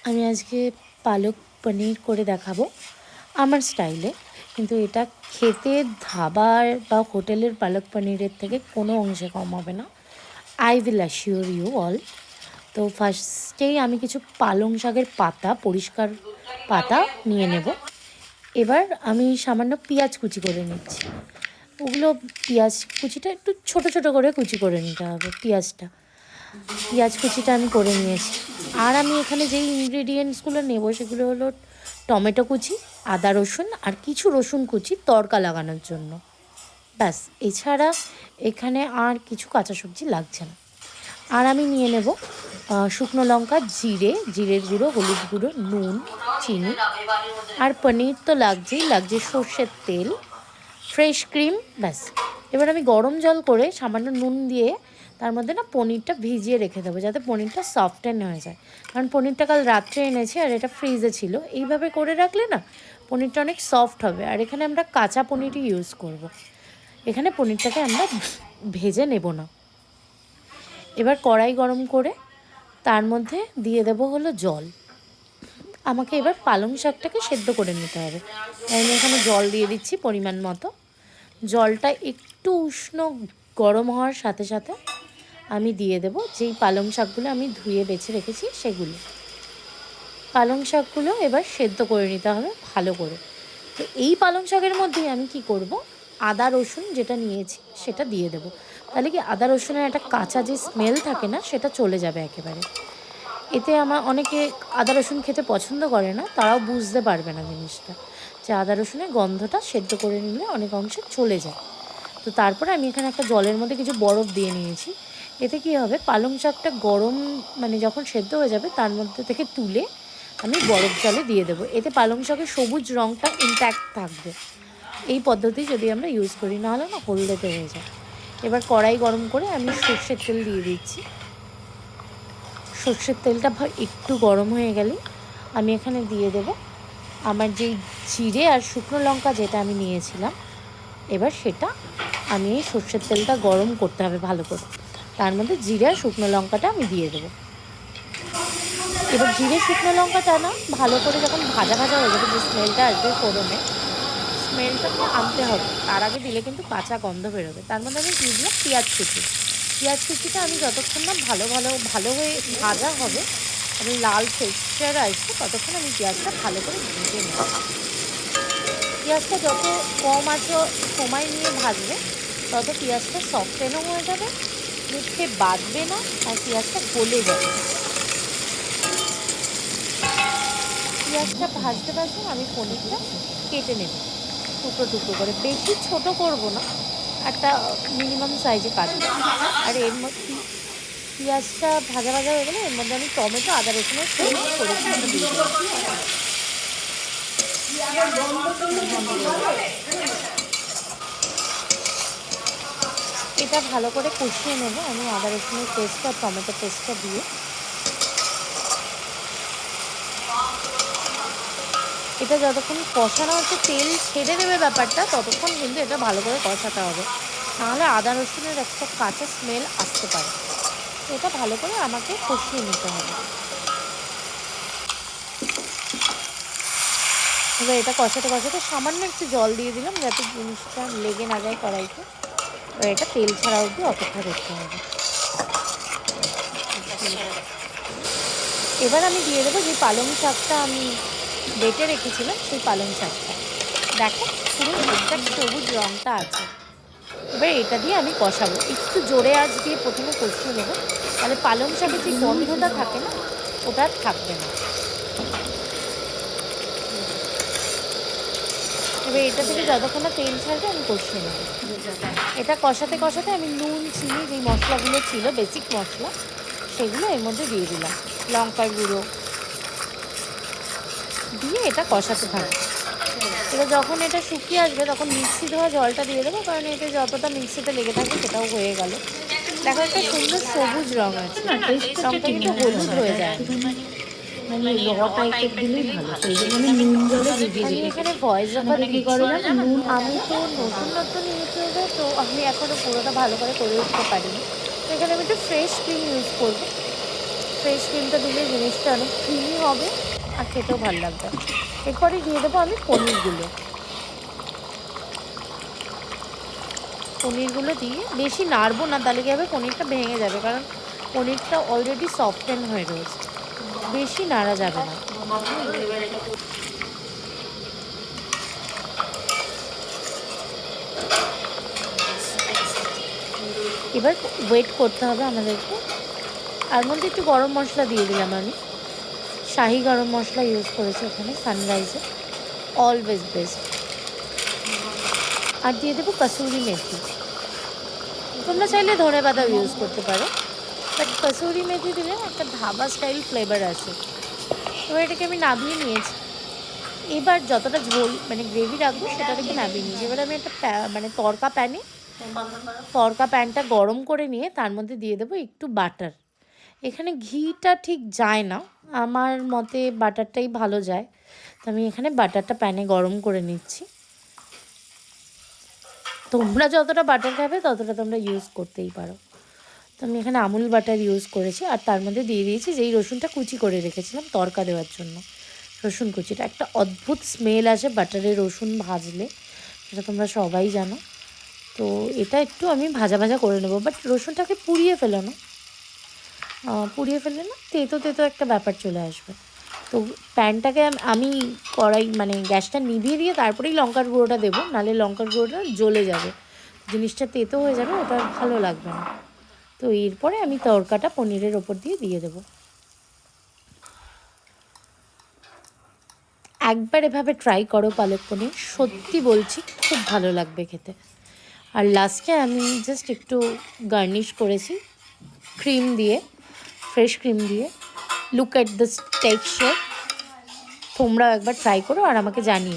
আমি আজকে পালক পনির করে দেখাবো আমার স্টাইলে। কিন্তু এটা খেতে ধাবার বা হোটেলের পালক পনিরের থেকে কোনো অংশে কম হবে না। I will assure you all. তো ফার্স্টেই আমি কিছু পালং শাকের পাতা, পরিষ্কার পাতা নিয়ে নেব। এবার আমি সামান্য পেঁয়াজ কুচি করে নিচ্ছি। ওগুলো পেঁয়াজ কুচিটা একটু ছোট ছোট করে কুচি করে নিতে হবে। পেঁয়াজ কুচিটা আমি করে নিয়েছি। আর আমি এখানে যেই ইনগ্রেডিয়েন্টসগুলো নেব সেগুলো হলো টমেটো কুচি, আদা রসুন আর কিছু রসুন কুচি তড়কা লাগানোর জন্য। ব্যাস, এছাড়া এখানে আর কিছু কাঁচা সবজি লাগছে না। আর আমি নিয়ে নেব শুকনো লঙ্কা, জিরের গুঁড়ো, হলুদ গুঁড়ো, নুন, চিনি আর পনির তো লাগছে সর্ষের তেল, ফ্রেশ ক্রিম। ব্যাস, এবার আমি গরম জল করে সামান্য নুন দিয়ে তার মধ্যে না পনিরটা ভিজিয়ে রেখে দেবো, যাতে পনিরটা সফটেন হয়ে যায়। কারণ পনিরটা কাল রাত্রে এনেছি আর এটা ফ্রিজে ছিল। এইভাবে করে রাখলে না পনিরটা অনেক সফট হবে। আর এখানে আমরা কাঁচা পনিরই ইউজ করব। এখানে পনিরটাকে আমরা ভেজে নেব না। এবার কড়াই গরম করে তার মধ্যে দিয়ে দেবো হলো জল। আমাকে এবার পালং শাকটাকে সেদ্ধ করে নিতে হবে। আমি এখানে জল দিয়ে দিচ্ছি পরিমাণ মতো। জলটা একটু উষ্ণ গরম হওয়ার সাথে সাথে আমি দিয়ে দেবো যেই পালং শাকগুলো আমি ধুয়ে বেছে রেখেছি সেগুলো। পালং শাকগুলো এবার সেদ্ধ করে নিতে হবে ভালো করে। তো এই পালং শাকের মধ্যেই আমি কি করব, আদা রসুন যেটা নিয়েছি সেটা দিয়ে দেবো। তাহলে কি আদা রসুনের একটা কাঁচা যে স্মেল থাকে না সেটা চলে যাবে একেবারে। এতে আমার অনেকে আদা রসুন খেতে পছন্দ করে না, তারাও বুঝতে পারবে না জিনিসটা, যে আদা রসুনের গন্ধটা সেদ্ধ করে নিলে অনেক অংশে চলে যায়। তো তারপরে আমি এখানে একটা জলের মধ্যে কিছু বরফ দিয়ে নিয়েছি। এতে কী হবে, পালং শাকটা গরম মানে যখন সেদ্ধ হয়ে যাবে তার মধ্যে থেকে তুলে আমি বরফ জলে দিয়ে দেবো। এতে পালং শাকের সবুজ রঙটা ইনট্যাক্ট থাকবে। এই পদ্ধতি যদি আমরা ইউজ করি, নাহলে না হলদেতে হয়ে যায়। এবার কড়াই গরম করে আমি সর্ষের তেল দিয়ে দিচ্ছি। সর্ষের তেলটা একটু গরম হয়ে গেলে আমি এখানে দিয়ে দেব আমার যেই জিরে আর শুকনো লঙ্কা যেটা আমি নিয়েছিলাম। এবার সেটা আমি এই সর্ষের তেলটা গরম করতে হবে ভালো করে। তার মধ্যে জিরে আর শুকনো লঙ্কাটা আমি দিয়ে দেবো। এবার জিরে শুকনো লঙ্কাটা না ভালো করে যখন ভাজা ভাজা হয়ে যাবে, যে স্মেলটা আসবে ফোড়নে, স্মেলটাকে আনতে হবে। তার আগে দিলে কিন্তু কাঁচা গন্ধ বেরোবে। তার মধ্যে আমি দিয়ে দিলাম পেঁয়াজ কুচিটা আমি যতক্ষণ না ভালো হয়ে ভাজা হবে, আমি লাল টেক্সচার আসবে, ততক্ষণ আমি পেঁয়াজটা ভালো করে ভেজে নেব। পেঁয়াজটা যত কম আছে সময় নিয়ে ভাজবে, তত পেঁয়াজটা সফটেনও হয়ে যাবে, মুখে বাঁধবে না, আর পেঁয়াজটা গলে যাবে। পেঁয়াজটা ভাজতে ভাজতে আমি পনিরটা কেটে নেব টুকরো টুকরো করে। বেশি ছোট করব না, একটা মিনিমাম সাইজে কাটবো। আর এর মধ্যে পেঁয়াজটা ভাজা হয়ে গেলে এর মধ্যে আমি টমেটো, আদা রসুনের পেস্ট করেছি ওটা দিয়ে দেবো। এটা ভালো করে কষিয়ে নেব আমি আদা রসুনের পেস্ট আর টমেটো পেস্টটা দিয়ে। এটা যতক্ষণ কষানো হচ্ছে, তেল ছেড়ে দেবে ব্যাপারটা, ততক্ষণ কিন্তু এটা ভালো করে কষাতে হবে, নাহলে আদা রসুনের একটা কাঁচা স্মেল আসতে পারে। এটা ভালো করে আমাকে কষিয়ে নিতে হবে। এবার এটা কষাতে সামান্য একটু জল দিয়ে দিলাম, যাতে জিনিসটা লেগে না যায় কড়াইতে। এবার এটা তেল ছাড়া অবধি অপেক্ষা করতে হবে। এবার আমি দিয়ে দেবো যে পালং শাকটা আমি বেটে রেখেছিলাম, সেই পালং শাকটা। দেখো পুরো এক্সাক্ট সবুজ রঙটা আছে। এবার এটা দিয়ে আমি কষাবো, একটু জোরে আঁচ দিয়ে প্রথমে কষিয়ে নেবো, তাহলে পালং শাকের যে গন্ধটা থাকে না ওটা থাকবে না। এবার এটা থেকে যতক্ষণ না তেল ছাড়বে আমি কষিয়ে নেবো। এটা কষাতে আমি নুন, চিনি, যেই মশলাগুলো ছিল বেসিক মশলা, সেগুলো এর মধ্যে দিয়ে দিলাম, লঙ্কার গুঁড়ো দিয়ে এটা কষাতে থাকবে। এবার যখন এটা শুকিয়ে আসবে তখন মিক্সি ধোয়া জলটা দিয়ে দেবো, কারণ এতে যতটা মিক্সিতে লেগে থাকবে সেটাও হয়ে গেল। দেখো একটা সুন্দর সবুজ রঙ আছে, রঙটা কিন্তু হলুদ হয়ে যায়। মানে র টাইপের দিলেই ভালো, সেই জন্য আমি নুন জলে ভিজিয়ে আমি রেখেছি। এখানে ভয়েস ওভার অনেকে কি দিচ্ছি। করে জানো, নুন আমি তো নতুন ইউটিউবে, তো আমি এখনও পুরোটা ভালো করে উঠতে পারিনি। তো এখানে আমি একটু ফ্রেশ ক্রিম ইউজ করবো। ফ্রেশ ক্রিমটা দিলে জিনিসটা অনেক ক্রিমি হবে আর খেতেও ভালো লাগবে। এরপরে দিয়ে দেবো আমি পনিরগুলো দিয়ে বেশি নাড়বো না, তাহলে কি হবে পনিরটা ভেঙে যাবে, কারণ পনিরটা অলরেডি সফটেন হয়ে রয়েছে, বেশি নাড়া যাবে না। এবার ওয়েট করতে হবে আমাদেরকে। তার মধ্যে একটু গরম মশলা দিয়ে দিলাম আমি, শাহি গরম মশলা ইউজ করেছি ওখানে সানরাইজে, অলওয়েজ বেস্ট। আর দিয়ে দেবো কসুরি মেথি, তোমরা চাইলে ধনে পাতাও ইউজ করতে পারো, বাট কসুরি মেথি দিলে একটা ধাবা স্টাইল ফ্লেভার আছে। এবার এটাকে আমি নামিয়ে নিয়েছি। এবার যতটা ঝোল মানে গ্রেভি রাখবো সেটা থেকে নামিয়ে নিয়েছি। এবার আমি একটা মানে তড়কা প্যানটা গরম করে নিয়ে তার মধ্যে দিয়ে দেবো একটু বাটার। এখানে ঘিটা ঠিক যায় না, আমার মতে বাটারটাই ভালো যায়, তো আমি এখানে বাটারটা প্যানে গরম করে নিচ্ছি। তোমরা যতটা বাটার খাবে ততটা তোমরা ইউজ করতেই পারো। তো আমি এখানে আমুল বাটার ইউজ করেছি, আর তার মধ্যে দিয়ে দিয়েছি যেই রসুনটা কুচি করে রেখেছিলাম তড়কা দেওয়ার জন্য, রসুন কুচিটা। একটা অদ্ভুত স্মেল আসে বাটারে রসুন ভাজলে, সেটা তোমরা সবাই জানো। তো এটা একটু আমি ভাজা ভাজা করে নেবো, বাট রসুনটাকে পুড়িয়ে ফেলো না, পুড়িয়ে ফেললে না তেতো তেতো একটা ব্যাপার চলে আসবে। তো প্যানটাকে আমি কড়াই মানে গ্যাসটা নিভিয়ে দিয়ে তারপরেই লঙ্কার গুঁড়োটা দেবো, নাহলে লঙ্কার গুঁড়োটা জ্বলে যাবে, জিনিসটা তেতো হয়ে যাবে, ওটা ভালো লাগবে না। তো এরপরে আমি তড়কাটা পনিরের ওপর দিয়ে দেবো। একবার এভাবে ট্রাই করো পালক পনির, সত্যি বলছি খুব ভালো লাগবে খেতে। আর লাস্টে আমি জাস্ট একটু গার্নিশ করেছি ক্রিম দিয়ে, ফ্রেশ ক্রিম দিয়ে। Look at this texture. তোমরাও একবার ট্রাই করো আর আমাকে জানিও।